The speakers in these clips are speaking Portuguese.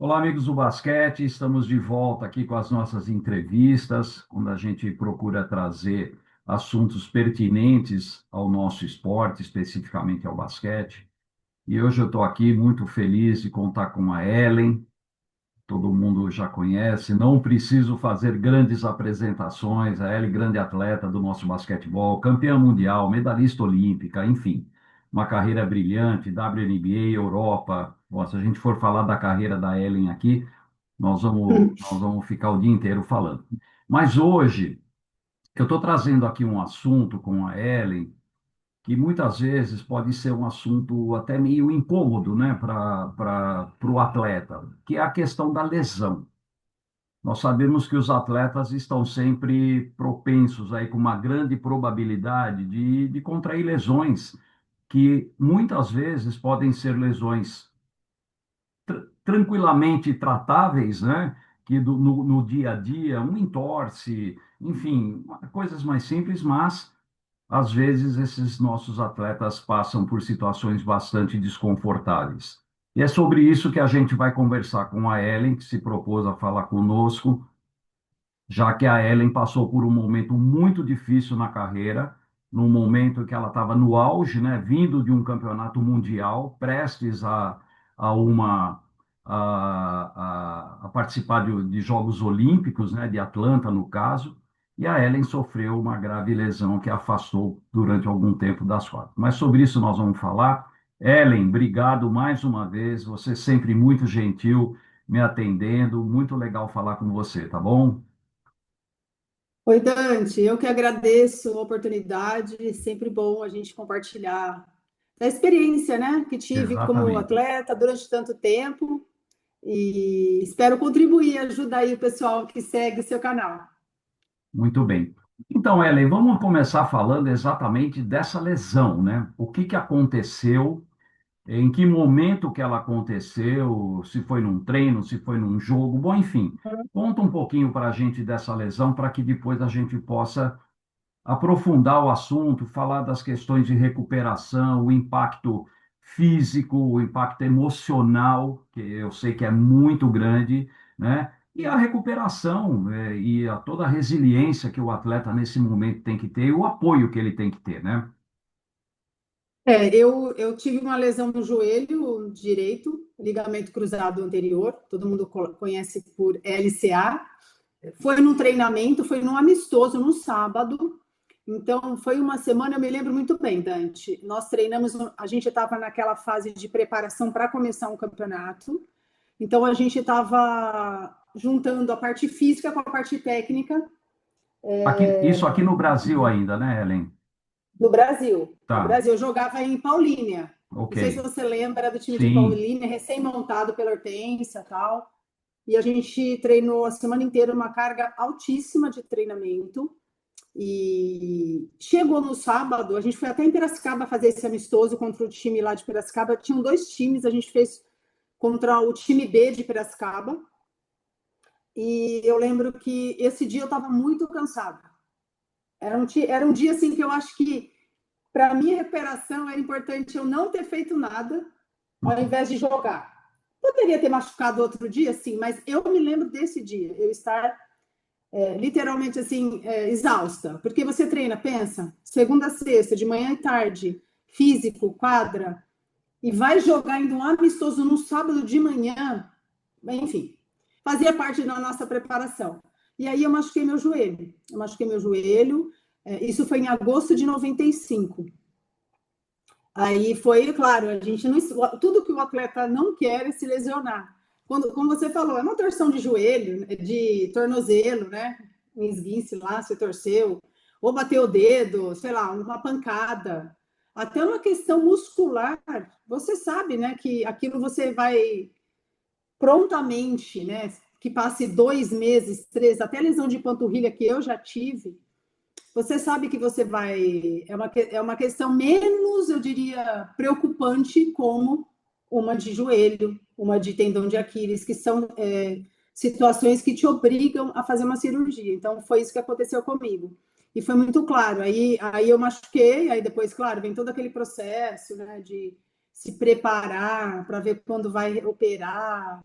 Olá, amigos do basquete, estamos de volta aqui com as nossas entrevistas, quando a gente procura trazer assuntos pertinentes ao nosso esporte, especificamente ao basquete. E hoje eu estou aqui muito feliz de contar com a Ellen, todo mundo já conhece, não preciso fazer grandes apresentações, a Ellen, grande atleta do nosso basquetebol, campeã mundial, medalhista olímpica, enfim, uma carreira brilhante, WNBA, Europa. Bom, se a gente for falar da carreira da Ellen aqui, nós vamos ficar o dia inteiro falando. Mas hoje, eu estou trazendo aqui um assunto com a Ellen, que muitas vezes pode ser um assunto até meio incômodo, né, para o atleta, que é a questão da lesão. Nós sabemos que os atletas estão sempre propensos aí com uma grande probabilidade de contrair lesões, que muitas vezes podem ser lesões tranquilamente tratáveis, né? Que no dia a dia, um entorse, enfim, coisas mais simples, mas às vezes esses nossos atletas passam por situações bastante desconfortáveis. E é sobre isso que a gente vai conversar com a Ellen, que se propôs a falar conosco, já que a Ellen passou por um momento muito difícil na carreira, num momento que ela estava no auge, né, vindo de um campeonato mundial, prestes a uma a participar de Jogos Olímpicos, né, de Atlanta, no caso, e a Ellen sofreu uma grave lesão que a afastou durante algum tempo das quadras. Mas sobre isso nós vamos falar. Ellen, obrigado mais uma vez, você sempre muito gentil me atendendo, muito legal falar com você, tá bom? Oi, Dante, eu que agradeço a oportunidade, sempre bom a gente compartilhar a experiência, né, que tive como Exatamente. atleta durante tanto tempo e espero contribuir, ajudar aí o pessoal que segue o seu canal. Muito bem. Então, Ellen, vamos começar falando exatamente dessa lesão, né? O que que aconteceu, em que momento que ela aconteceu, se foi num treino, se foi num jogo, bom, enfim. Conta um pouquinho para a gente dessa lesão, para que depois a gente possa aprofundar o assunto, falar das questões de recuperação, o impacto físico, o impacto emocional, que eu sei que é muito grande, né? E a recuperação, toda a resiliência que o atleta nesse momento tem que ter, e o apoio que ele tem que ter, né? Eu tive uma lesão no joelho direito, ligamento cruzado anterior, todo mundo conhece por LCA. Foi num treinamento, foi num amistoso, num sábado. Então, foi uma semana, eu me lembro muito bem, Dante. Nós treinamos, a gente estava naquela fase de preparação para começar um campeonato. Então, a gente estava juntando a parte física com a parte técnica Isso aqui no Brasil ainda, né, Helen? no Brasil. No Tá, Brasil, eu jogava em Paulínia. ok. Não sei se você lembra do time de Sim. Paulínia, recém-montado pela Hortência e tal. E a gente treinou a semana inteira uma carga altíssima de treinamento. E chegou no sábado, a gente foi até em Piracicaba fazer esse amistoso contra o time lá de Piracicaba. Tinham dois times, a gente fez contra o time B de Piracicaba. E eu lembro que esse dia eu estava muito cansada. Era um dia assim que eu acho que para minha recuperação era importante eu não ter feito nada ao invés de jogar. Poderia ter machucado outro dia, sim, mas eu me lembro desse dia, eu estar literalmente assim, exausta. Porque você treina, pensa, segunda a sexta, de manhã e tarde, físico, quadra, e vai jogar ainda um amistoso no sábado de manhã, enfim, fazia parte da nossa preparação. E aí eu machuquei meu joelho. Eu machuquei meu joelho, isso foi em agosto de 95. Aí foi, claro, a gente não, tudo que o atleta não quer é se lesionar. Quando, como você falou, é uma torção de joelho, de tornozelo, né? Um esguince lá, você torceu, ou bateu o dedo, sei lá, uma pancada. Até uma questão muscular, você sabe, né, que aquilo você vai prontamente, né, que passe 2 meses, três, até lesão de panturrilha que eu já tive, você sabe que você vai. É uma questão menos, eu diria, preocupante, como uma de joelho, uma de tendão de Aquiles, que são situações que te obrigam a fazer uma cirurgia. Então, foi isso que aconteceu comigo. E foi muito claro. Aí eu machuquei, aí depois, claro, vem todo aquele processo, né, de se preparar para ver quando vai operar.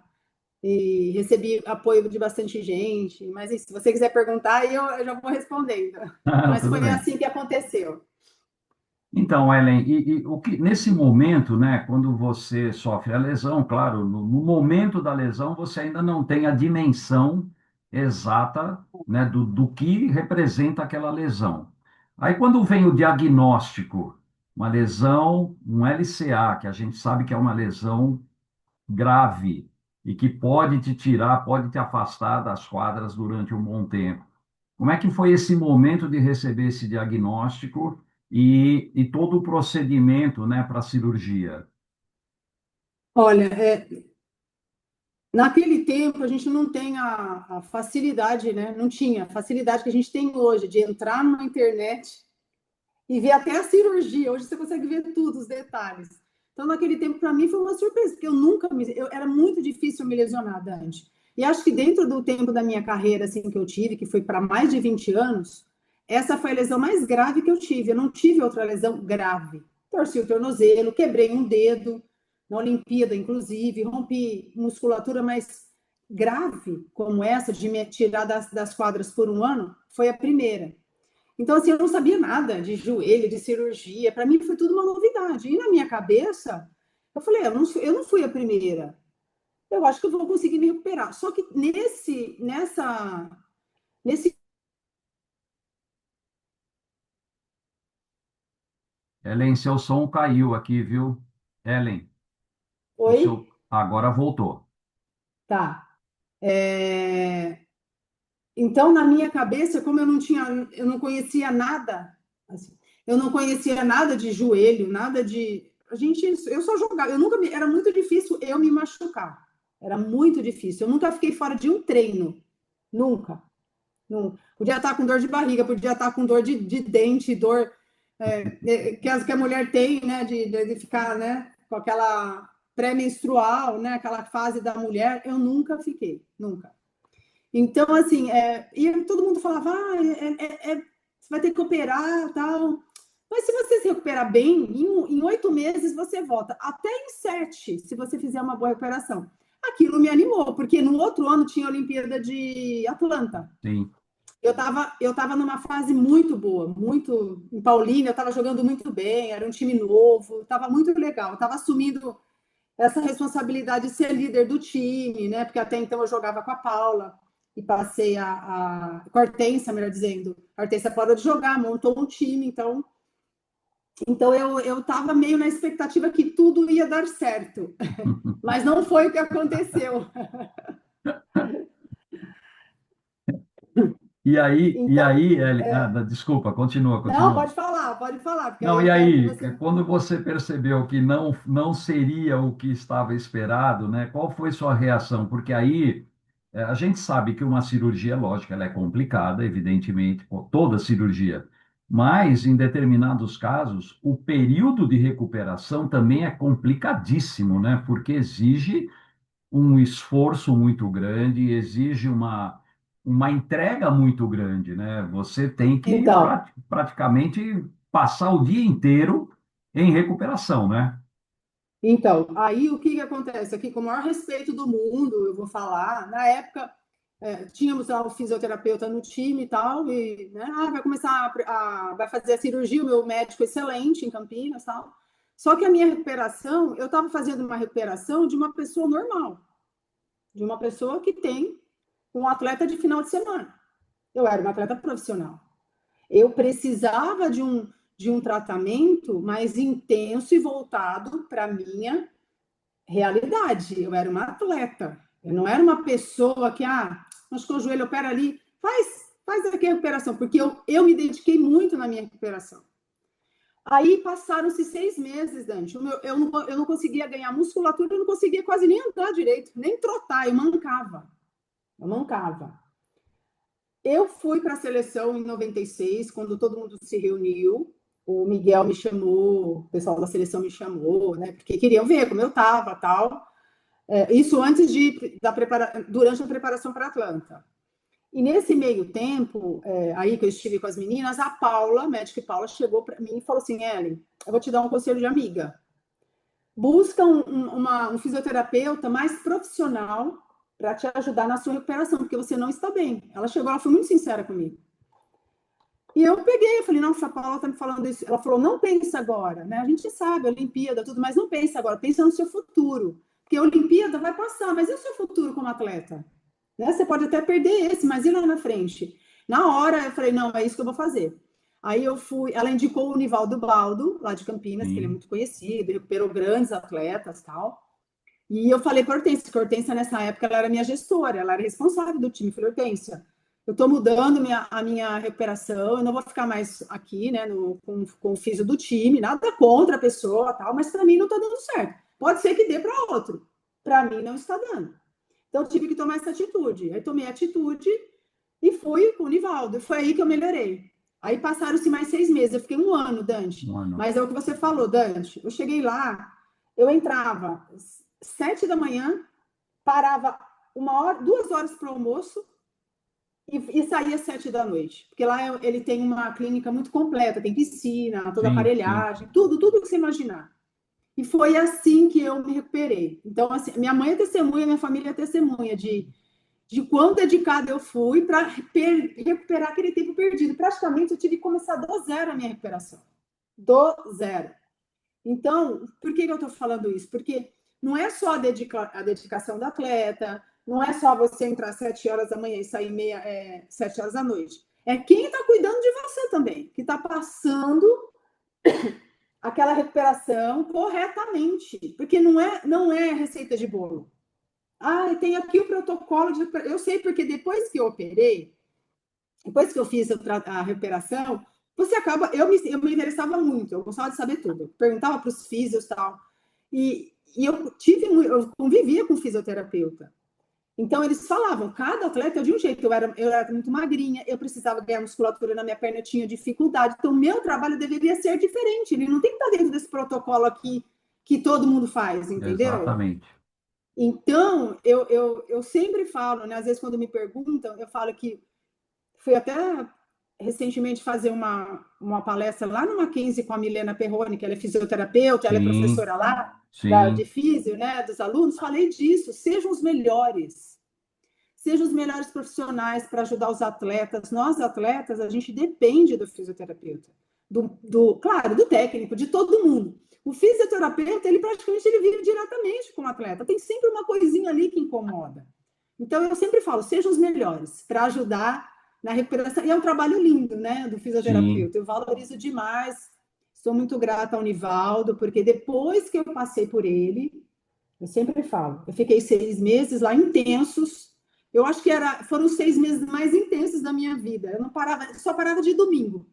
e recebi apoio de bastante gente. Mas se você quiser perguntar, aí eu já vou respondendo. Mas Tudo foi bem. assim que aconteceu. Então, Ellen, o que nesse momento, né, quando você sofre a lesão, claro, no momento da lesão você ainda não tem a dimensão exata, né, do que representa aquela lesão. Aí, quando vem o diagnóstico, uma lesão, um LCA, que a gente sabe que é uma lesão grave e que pode te tirar, pode te afastar das quadras durante um bom tempo. Como é que foi esse momento de receber esse diagnóstico e todo o procedimento, né, para a cirurgia? Olha, naquele tempo a gente não tem a facilidade, né? Não tinha a facilidade que a gente tem hoje de entrar na internet e ver até a cirurgia. Hoje você consegue ver tudo, os detalhes. Então, naquele tempo, para mim, foi uma surpresa, porque era muito difícil me lesionar, Dante. E acho que dentro do tempo da minha carreira, assim, que eu tive, que foi para mais de 20 anos, essa foi a lesão mais grave que eu tive. Eu não tive outra lesão grave. Torci o tornozelo, quebrei um dedo, na Olimpíada, inclusive, rompi musculatura, mas grave como essa, de me tirar das quadras por um ano, foi a primeira. Então, assim, eu não sabia nada de joelho, de cirurgia. Para mim foi tudo uma novidade. E na minha cabeça, eu falei, eu não fui a primeira. Eu acho que eu vou conseguir me recuperar. Só que nesse... Ellen, seu som caiu aqui, viu? Ellen, o Oi? seu agora voltou. Tá. Então, na minha cabeça, como eu não conhecia nada, assim, eu não conhecia nada de joelho, nada de... eu só jogava, era muito difícil eu me machucar. Era muito difícil. Eu nunca fiquei fora de um treino. Nunca. Não, podia estar com dor de barriga, podia estar com dor de dente, dor que a mulher tem, né, de ficar, né, com aquela pré-menstrual, né, aquela fase da mulher, eu nunca fiquei, nunca. Então, assim, e todo mundo falava, você vai ter que operar, tal. Mas se você se recuperar bem, em 8 meses você volta, até em 7, se você fizer uma boa recuperação. Aquilo me animou, porque no outro ano tinha a Olimpíada de Atlanta. Sim. Eu tava numa fase muito boa, muito em Paulínia, eu estava jogando muito bem, era um time novo, estava muito legal, estava assumindo essa responsabilidade de ser líder do time, né? Porque até então eu jogava com a Paula e passei com a Hortência, melhor dizendo. A Hortência parou de jogar, montou um time, então eu estava meio na expectativa que tudo ia dar certo, mas não foi o que aconteceu. E Então, aí, Ellen, desculpa, continua, não, continua. pode falar, porque aí Não, eu e quero que aí, você... quando você percebeu que não seria o que estava esperado, né? Qual foi sua reação? Porque aí a gente sabe que uma cirurgia, lógico, ela é complicada, evidentemente, como toda cirurgia, mas em determinados casos, o período de recuperação também é complicadíssimo, né? Porque exige um esforço muito grande, exige uma entrega muito grande, né? Você tem que Então, praticamente passar o dia inteiro em recuperação, né? Então, aí o que acontece? Aqui, com o maior respeito do mundo, eu vou falar, na época, tínhamos lá o fisioterapeuta no time e tal, e né, vai começar vai fazer a cirurgia, o meu médico excelente em Campinas e tal. Só que a minha recuperação, eu estava fazendo uma recuperação de uma pessoa normal, de uma pessoa que tem um atleta de final de semana. Eu era uma atleta profissional. Eu precisava de um tratamento mais intenso e voltado para a minha realidade. Eu era uma atleta. Eu não era uma pessoa que, machucou o joelho, opera ali, faz aqui a recuperação, porque eu me dediquei muito na minha recuperação. Aí passaram-se 6 meses, Dante. Eu não conseguia ganhar musculatura, eu não conseguia quase nem andar direito, nem trotar, eu mancava. Eu mancava. Eu fui para a seleção em 96, quando todo mundo se reuniu. O Miguel me chamou, o pessoal da seleção me chamou, né? Porque queriam ver como eu estava, tal. Isso antes durante a preparação para Atlanta. E nesse meio tempo, aí que eu estive com as meninas, a Paula, a médica Paula, chegou para mim e falou assim: Ellen, eu vou te dar um conselho de amiga. Busca um fisioterapeuta mais profissional para te ajudar na sua recuperação, porque você não está bem. Ela chegou, ela foi muito sincera comigo. E eu peguei, eu falei, nossa, a Paula tá me falando isso. Ela falou, não pensa agora, né? A gente sabe, a Olimpíada, tudo, mas não pensa agora, pensa no seu futuro. Porque a Olimpíada vai passar, mas e o seu futuro como atleta? Né? Você pode até perder esse, mas e lá na frente? Na hora, eu falei, não, é isso que eu vou fazer. Aí eu fui, ela indicou o Nivaldo Baldo, lá de Campinas, que ele é Sim. muito conhecido, recuperou grandes atletas e tal. E eu falei para a Hortência, que a Hortência, nessa época, ela era minha gestora, ela era responsável do time. Eu falei, Hortência, eu estou mudando a minha recuperação, eu não vou ficar mais aqui, né, com o físio do time, nada contra a pessoa, tal, mas para mim não está dando certo. Pode ser que dê para outro, para mim não está dando. Então eu tive que tomar essa atitude. Aí tomei a atitude e fui com o Nivaldo. Foi aí que eu melhorei. Aí passaram-se mais 6 meses. Eu fiquei um ano, Dante. Um ano. Mas é o que você falou, Dante. Eu cheguei lá, eu entrava 7 da manhã, parava 1 hora, 2 horas para o almoço e saía 7 da noite. Porque lá ele tem uma clínica muito completa, tem piscina, toda Sim, sim. aparelhagem, tudo que você imaginar. E foi assim que eu me recuperei. Então, assim, minha mãe é testemunha, minha família é testemunha de quão dedicada eu fui para recuperar aquele tempo perdido. Praticamente eu tive que começar do zero a minha recuperação. Do zero. Então, por que eu estou falando isso? Porque não é só a dedicação do atleta, não é só você entrar às 7 horas da manhã e sair 7 horas da noite. É quem está cuidando de você também, que está passando aquela recuperação corretamente. Porque não é receita de bolo. Ah, tem aqui o protocolo de. Eu sei porque depois que eu operei, depois que eu fiz a recuperação, você acaba. Eu me interessava muito, eu gostava de saber tudo. Perguntava para os físios e tal. E eu convivia com fisioterapeuta. Então, eles falavam, cada atleta é de um jeito. Eu era muito magrinha, eu precisava ganhar musculatura na minha perna, eu tinha dificuldade. Então, meu trabalho deveria ser diferente. Ele não tem que estar dentro desse protocolo aqui que todo mundo faz, entendeu? Exatamente. Então, eu sempre falo, né? Às vezes, quando me perguntam, eu falo que fui até recentemente fazer uma palestra lá no Mackenzie com a Milena Perrone, que ela é fisioterapeuta, ela é Sim, professora lá de sim. físio, né, dos alunos. Falei disso, sejam os melhores profissionais para ajudar os atletas. Nós, atletas, a gente depende do fisioterapeuta, claro, do técnico, de todo mundo. O fisioterapeuta, ele praticamente vive diretamente com o atleta. Tem sempre uma coisinha ali que incomoda. Então, eu sempre falo, sejam os melhores para ajudar na recuperação. E é um trabalho lindo, né, do Sim. fisioterapeuta. Eu valorizo demais. Sou muito grata ao Nivaldo, porque depois que eu passei por ele, eu sempre falo, eu fiquei 6 meses lá intensos. Eu acho que foram os 6 meses mais intensos da minha vida. Eu não parava, só parava de domingo.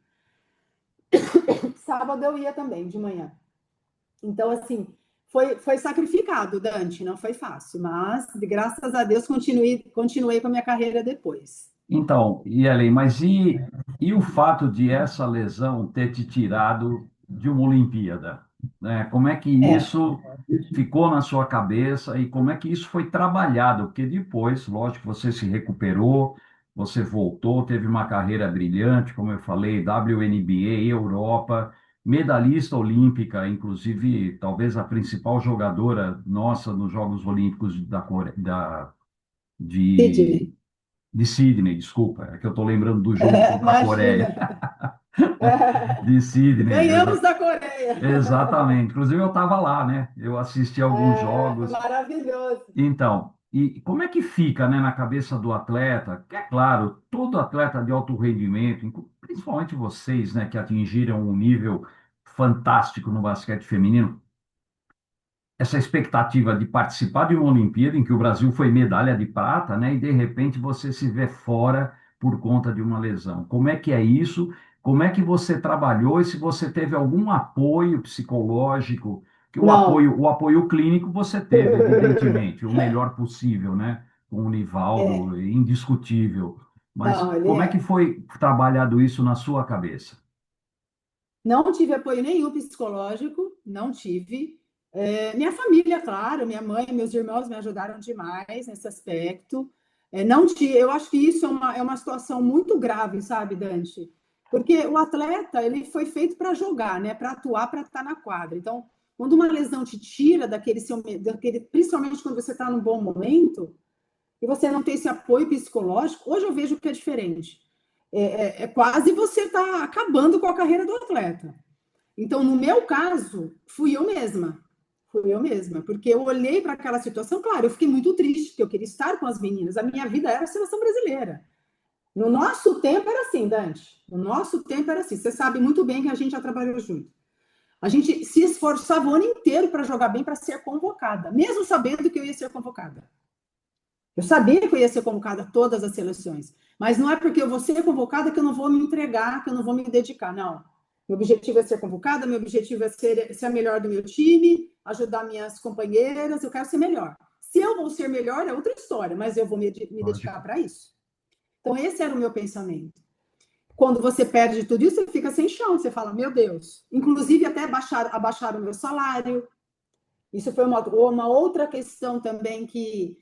Sábado eu ia também, de manhã. Então, assim, foi sacrificado, Dante, não foi fácil, mas graças a Deus continuei com a minha carreira depois. Então, Ellen, mas e o fato de essa lesão ter te tirado de uma Olimpíada, né? Como é que É, isso ficou na sua cabeça e como é que isso foi trabalhado? Porque depois, lógico, você se recuperou, você voltou, teve uma carreira brilhante, como eu falei, WNBA, Europa, medalhista olímpica, inclusive talvez a principal jogadora nossa nos Jogos Olímpicos de Sidney. de Sydney, desculpa, é que eu estou lembrando do jogo contra a Coreia. Imagina. De Sydney, Ganhamos da Coreia. exatamente. Inclusive, eu estava lá, né? Eu assisti alguns jogos. Maravilhoso. Então, e como é que fica, né, na cabeça do atleta? Que é claro, todo atleta de alto rendimento, principalmente vocês, né, que atingiram um nível fantástico no basquete feminino, essa expectativa de participar de uma Olimpíada em que o Brasil foi medalha de prata, né? E de repente você se vê fora por conta de uma lesão. Como é que é isso? Como é que você trabalhou e se você teve algum apoio psicológico? Que Não. o apoio clínico você teve, evidentemente, o melhor possível, né? Com o Nivaldo, É, indiscutível. Mas não, ele como é que é. foi trabalhado isso na sua cabeça? Não tive apoio nenhum psicológico, não tive. Minha família, claro, minha mãe e meus irmãos me ajudaram demais nesse aspecto. Não tive, eu acho que isso é uma situação muito grave, sabe, Dante? Porque o atleta, ele foi feito para jogar, né? Para atuar, para estar na quadra. Então, quando uma lesão te tira daquele, principalmente quando você está num bom momento, e você não tem esse apoio psicológico, hoje eu vejo que é diferente. Quase você está acabando com a carreira do atleta. Então, no meu caso, fui eu mesma. Fui eu mesma, porque eu olhei para aquela situação, claro, eu fiquei muito triste, porque eu queria estar com as meninas. A minha vida era a seleção brasileira. No nosso tempo era assim, Dante. No nosso tempo era assim. Você sabe muito bem que a gente já trabalhou junto. A gente se esforçava o ano inteiro para jogar bem, para ser convocada, mesmo sabendo que eu ia ser convocada. Eu sabia que eu ia ser convocada a todas as seleções, mas não é porque eu vou ser convocada que eu não vou me entregar, que eu não vou me dedicar, não. Meu objetivo é ser convocada, meu objetivo é ser a melhor do meu time, ajudar minhas companheiras, eu quero ser melhor. Se eu vou ser melhor é outra história, mas eu vou me dedicar para isso. Então, esse era o meu pensamento. Quando você perde tudo isso, você fica sem chão, você fala, meu Deus. Inclusive, até abaixar o meu salário. Isso foi uma outra questão também que...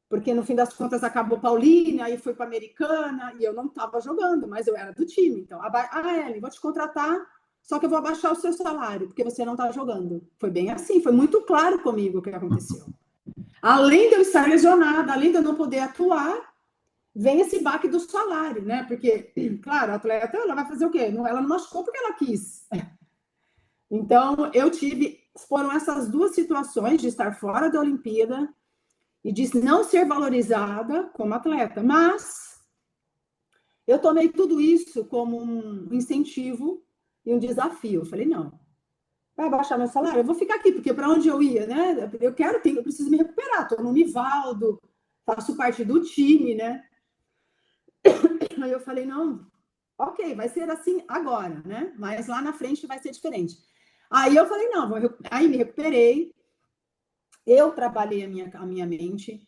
Porque, no fim das contas, acabou Paulínia, aí foi para Americana, e eu não estava jogando, mas eu era do time. Então, Ellen, vou te contratar, só que eu vou abaixar o seu salário, porque você não está jogando. Foi bem assim, foi muito claro comigo o que aconteceu. Além de eu estar lesionada, além de eu não poder atuar, vem esse baque do salário, né? Porque, claro, a atleta, ela vai fazer o quê? Ela não machucou porque ela quis. Então, foram essas duas situações de estar fora da Olimpíada e de não ser valorizada como atleta. Mas eu tomei tudo isso como um incentivo e um desafio. Eu falei, não, vai baixar meu salário? Eu vou ficar aqui, porque para onde eu ia, né? Eu preciso me recuperar. Estou no Nivaldo, faço parte do time, né? Aí eu falei, não, ok, vai ser assim agora, né? Mas lá na frente vai ser diferente. Aí eu falei, não, aí me recuperei, eu trabalhei a minha mente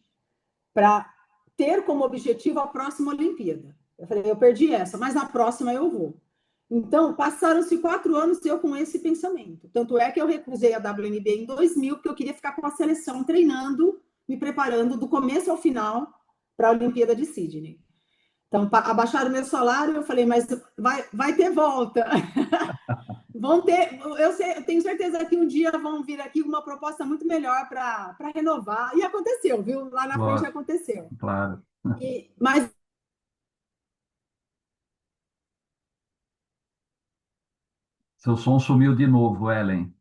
para ter como objetivo a próxima Olimpíada. Eu falei, eu perdi essa, mas na próxima eu vou. Então, passaram-se 4 anos eu com esse pensamento. Tanto é que eu recusei a WNBA em 2000, porque eu queria ficar com a seleção treinando, me preparando do começo ao final para a Olimpíada de Sydney. Então, abaixaram o meu salário, eu falei, mas vai ter volta. Vão ter, eu tenho certeza que um dia vão vir aqui uma proposta muito melhor para renovar. E aconteceu, viu? Lá na frente Lógico, aconteceu. claro. Mas Seu som sumiu de novo, Ellen.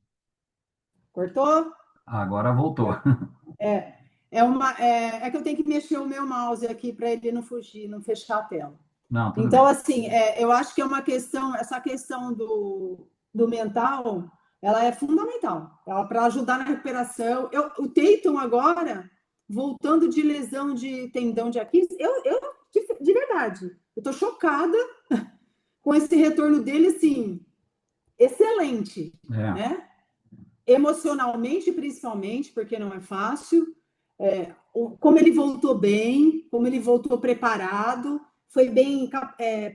cortou? Agora voltou. É, que eu tenho que mexer o meu mouse aqui para ele não fugir, não fechar a tela. Não, tudo Então, bem. assim, eu acho que é uma questão, essa questão do mental, ela é fundamental para ajudar na recuperação. O Tatum agora, voltando de lesão de tendão de Aquiles, de verdade, eu estou chocada com esse retorno dele, assim, excelente, É. né? Emocionalmente, principalmente, porque não é fácil. Como ele voltou bem, como ele voltou preparado, foi bem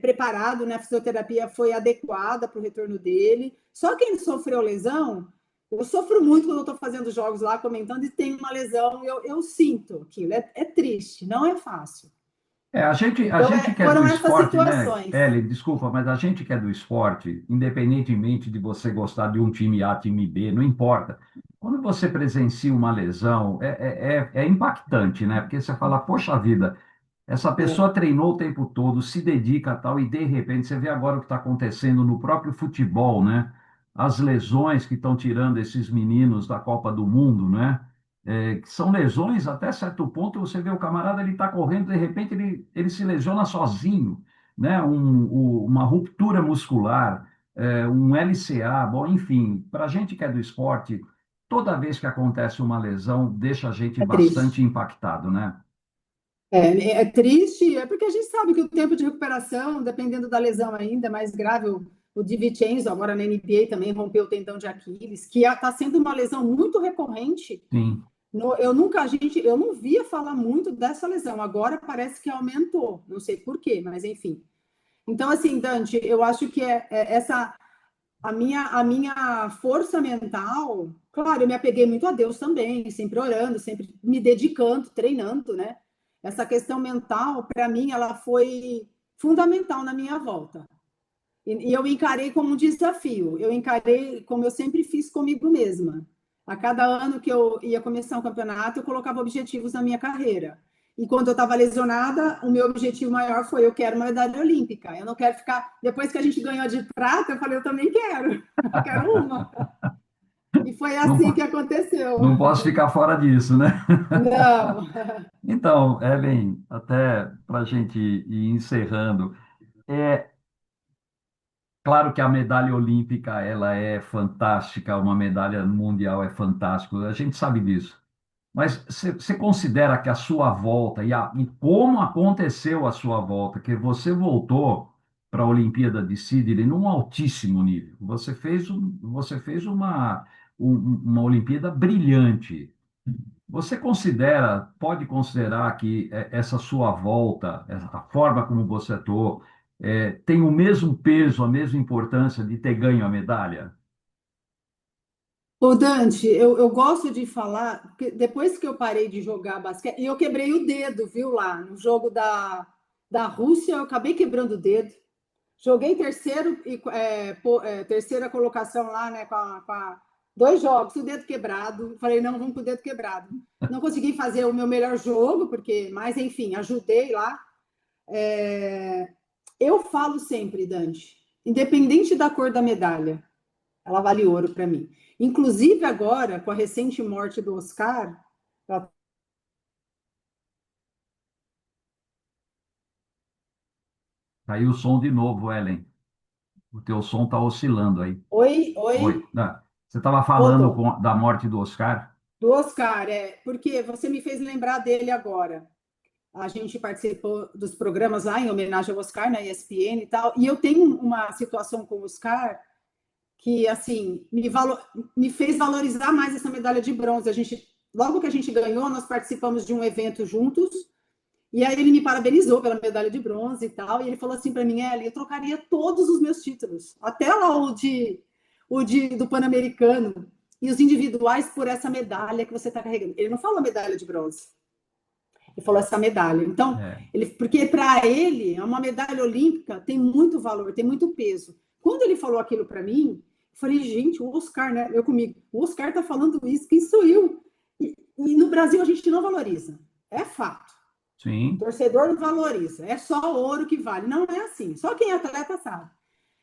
preparado, né? A fisioterapia foi adequada para o retorno dele. Só quem sofreu lesão, eu sofro muito quando eu estou fazendo jogos lá, comentando, e tem uma lesão, eu sinto aquilo. É triste, não é fácil. A Então, gente que é do foram essas esporte, né, situações. Ellen, desculpa, mas a gente que é do esporte, independentemente de você gostar de um time A, time B, não importa. Quando você presencia uma lesão, é impactante, né? Porque você fala, poxa vida, essa É, pessoa treinou o tempo todo, se dedica a tal, e de repente você vê agora o que está acontecendo no próprio futebol, né? As lesões que estão tirando esses meninos da Copa do Mundo, né? Que são lesões até certo ponto, você vê o camarada, ele está correndo, de repente ele se lesiona sozinho, né? Uma ruptura muscular, um LCA, bom, enfim, para a gente que é do esporte, toda vez que acontece uma lesão, deixa a gente é triste. bastante impactado, né? É triste, é porque a gente sabe que o tempo de recuperação, dependendo da lesão ainda, é mais grave. O DiVincenzo, agora na NBA, também rompeu o tendão de Aquiles, que está sendo uma lesão muito recorrente. Sim. Eu não via falar muito dessa lesão, agora parece que aumentou, não sei por quê, mas enfim. Então, assim, Dante, eu acho que essa a minha força mental, claro, eu me apeguei muito a Deus também, sempre orando, sempre me dedicando, treinando, né? Essa questão mental, para mim, ela foi fundamental na minha volta. E eu encarei como um desafio, eu encarei como eu sempre fiz comigo mesma. A cada ano que eu ia começar um campeonato, eu colocava objetivos na minha carreira. E quando eu estava lesionada, o meu objetivo maior foi: eu quero uma medalha olímpica. Eu não quero ficar. Depois que a gente ganhou de prata, eu falei: eu também quero. Eu quero uma. E foi Não, assim que aconteceu. não posso ficar fora disso, né? Não. Então, Ellen, até para a gente ir encerrando, é claro que a medalha olímpica ela é fantástica, uma medalha mundial é fantástico, a gente sabe disso. Mas você considera que a sua volta e como aconteceu a sua volta, que você voltou para a Olimpíada de Sydney num altíssimo nível. Você fez uma Olimpíada brilhante. Você pode considerar que essa sua volta, a forma como você atuou, tem o mesmo peso, a mesma importância de ter ganho a medalha? Ô, Dante, eu gosto de falar, porque depois que eu parei de jogar basquete, e eu quebrei o dedo, viu, lá no jogo da Rússia, eu acabei quebrando o dedo. Joguei terceiro e terceira colocação lá, né, com 2 jogos, o dedo quebrado. Falei, não, vamos com o dedo quebrado. Não consegui fazer o meu melhor jogo, porque, mas enfim, ajudei lá. É, eu falo sempre, Dante, independente da cor da medalha, ela vale ouro para mim. Inclusive agora, com a recente morte do Oscar, ela... Caiu o som de novo, Ellen. O teu som está oscilando aí. Oi, oi, Oi. Não, você estava falando voltou. da morte do Oscar? Do Oscar, porque você me fez lembrar dele agora. A gente participou dos programas lá em homenagem ao Oscar na ESPN e tal, e eu tenho uma situação com o Oscar que assim me fez valorizar mais essa medalha de bronze. A gente, logo que a gente ganhou, nós participamos de um evento juntos, e aí ele me parabenizou pela medalha de bronze e tal, e ele falou assim para mim: Ellie, eu trocaria todos os meus títulos, até lá do Pan-Americano e os individuais, por essa medalha que você está carregando. Ele não falou medalha de bronze, ele falou essa medalha. Então, É, porque para ele, uma medalha olímpica tem muito valor, tem muito peso. Quando ele falou aquilo para mim, eu falei, gente, o Oscar, né? Eu comigo, o Oscar tá falando isso, quem sou eu? E no Brasil a gente não valoriza. É fato. O sim. torcedor não valoriza. É só o ouro que vale. Não é assim. Só quem é atleta sabe.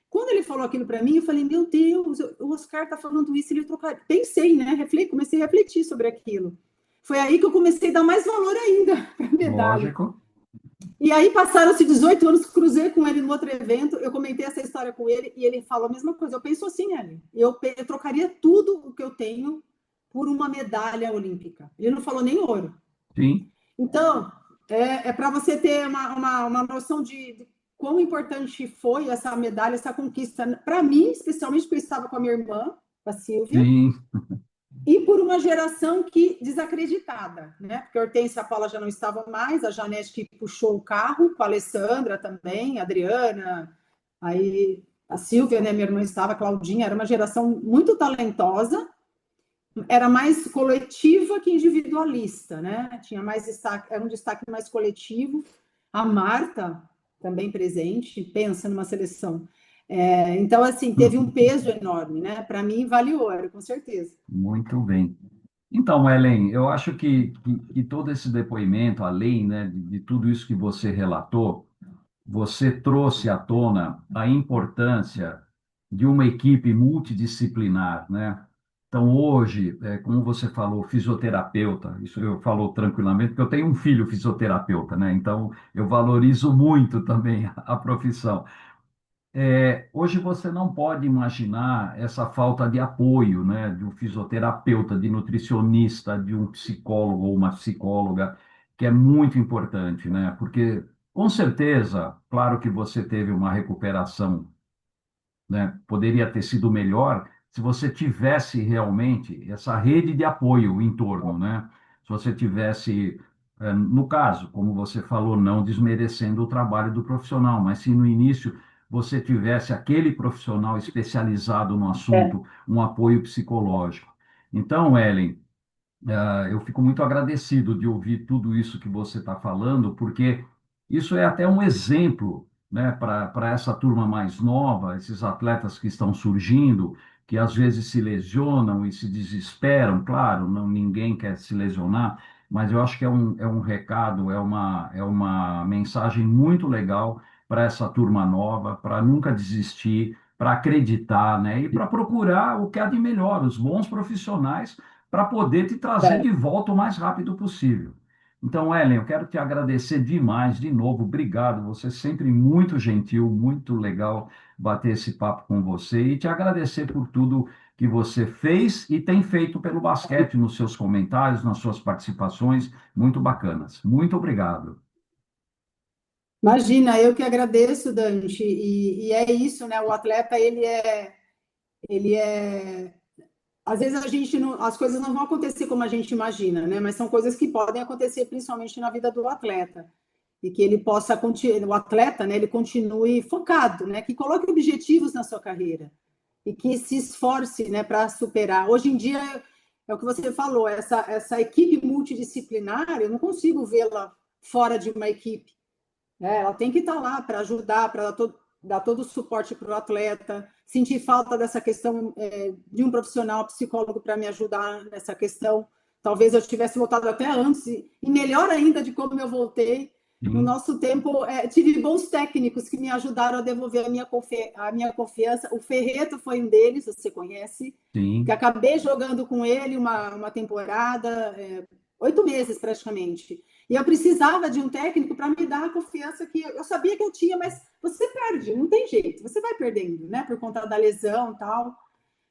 Quando ele falou aquilo para mim, eu falei, meu Deus, o Oscar tá falando isso, ele trocar. Pensei, né? Comecei a refletir sobre aquilo. Foi aí que eu comecei a dar mais valor ainda para a medalha. Lógico. E aí passaram-se 18 anos, cruzei com ele no outro evento, eu comentei essa história com ele e ele falou a mesma coisa. Eu penso assim, Eli, eu trocaria tudo o que eu tenho por uma medalha olímpica. Ele não falou nem ouro. Sim. Então, para você ter uma noção de quão importante foi essa medalha, essa conquista, para mim, especialmente porque eu estava com a minha irmã, a Silvia, Sim. e por uma geração que desacreditada, né? Porque a Hortência e a Paula já não estavam mais, a Janete que puxou o carro, com a Alessandra também, a Adriana, aí a Silvia, né? Minha irmã estava, a Claudinha, era uma geração muito talentosa, era mais coletiva que individualista, né? Tinha mais destaque, era um destaque mais coletivo. A Marta, também presente, pensa numa seleção. Então, assim, teve um peso enorme, né? Para mim, vale ouro, com certeza. Muito bem. Então, Ellen, eu acho que todo esse depoimento, além, né, de tudo isso que você relatou, você trouxe à tona a importância de uma equipe multidisciplinar, né? Então, hoje, como você falou, fisioterapeuta, isso eu falo tranquilamente, porque eu tenho um filho fisioterapeuta, né? Então, eu valorizo muito também a profissão. Hoje você não pode imaginar essa falta de apoio, né, de um fisioterapeuta, de nutricionista, de um psicólogo ou uma psicóloga, que é muito importante, né? Porque, com certeza, claro que você teve uma recuperação, né? Poderia ter sido melhor se você tivesse realmente essa rede de apoio em torno, né? Se você tivesse, no caso, como você falou, não desmerecendo o trabalho do profissional, mas se no início você tivesse aquele profissional especializado no É. assunto, um apoio psicológico. Então, Ellen, eu fico muito agradecido de ouvir tudo isso que você está falando, porque isso é até um exemplo, né, para essa turma mais nova, esses atletas que estão surgindo, que às vezes se lesionam e se desesperam, claro, não, ninguém quer se lesionar, mas eu acho que é um recado, é uma mensagem muito legal para essa turma nova, para nunca desistir, para acreditar, né? E para procurar o que há de melhor, os bons profissionais, para poder te trazer É. de volta o mais rápido possível. Então, Ellen, eu quero te agradecer demais, de novo, obrigado. Você é sempre muito gentil, muito legal bater esse papo com você e te agradecer por tudo que você fez e tem feito pelo basquete nos seus comentários, nas suas participações, muito bacanas. Muito obrigado. Imagina, eu que agradeço, Dante, e é isso, né? O atleta, ele é, às vezes a gente não, as coisas não vão acontecer como a gente imagina, né? Mas são coisas que podem acontecer principalmente na vida do atleta. E que ele possa continuar, o atleta, né, ele continue focado, né, que coloque objetivos na sua carreira e que se esforce, né, para superar. Hoje em dia é o que você falou, essa equipe multidisciplinar, eu não consigo vê-la fora de uma equipe. Ela tem que estar lá para ajudar, para dar todo o suporte para o atleta. Sentir falta dessa questão de um profissional psicólogo para me ajudar nessa questão. Talvez eu tivesse voltado até antes, e melhor ainda de como eu voltei. No Sim, nosso tempo, tive bons técnicos que me ajudaram a devolver a minha confiança. O Ferreto foi um deles, você conhece, que sim, acabei jogando com ele uma temporada, 8 meses praticamente. E eu precisava de um técnico para me dar a confiança que eu sabia que eu tinha, mas você perde, não tem jeito, você vai perdendo, né? Por conta da lesão e tal.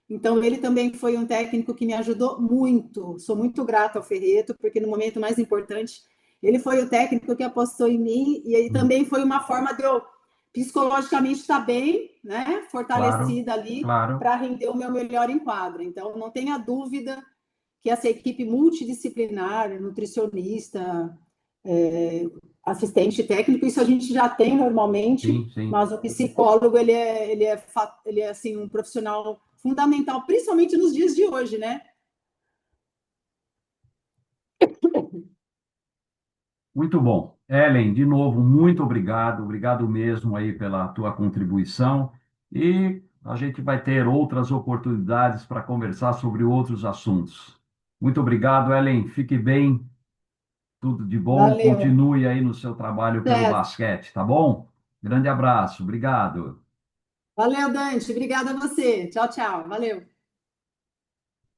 Então, ele também foi um técnico que me ajudou muito. Sou muito grata ao Ferreto, porque no momento mais importante, ele foi o técnico que apostou em mim, e ele também foi uma forma de eu psicologicamente estar bem, né? claro, Fortalecida ali claro. para render o meu melhor em quadra. Então, não tenha dúvida que essa equipe multidisciplinar, nutricionista, é, assistente técnico, isso a gente já tem normalmente, Sim, sim. mas o psicólogo, ele é assim, um profissional fundamental, principalmente nos dias de hoje, né? Muito bom. Ellen, de novo, muito obrigado. Obrigado mesmo aí pela tua contribuição. E a gente vai ter outras oportunidades para conversar sobre outros assuntos. Muito obrigado, Ellen. Fique bem. Tudo de bom. Valeu. Continue aí no seu trabalho pelo É, basquete, tá bom? Grande abraço. Obrigado. valeu, Dante. Obrigada a você. Tchau, tchau. Valeu.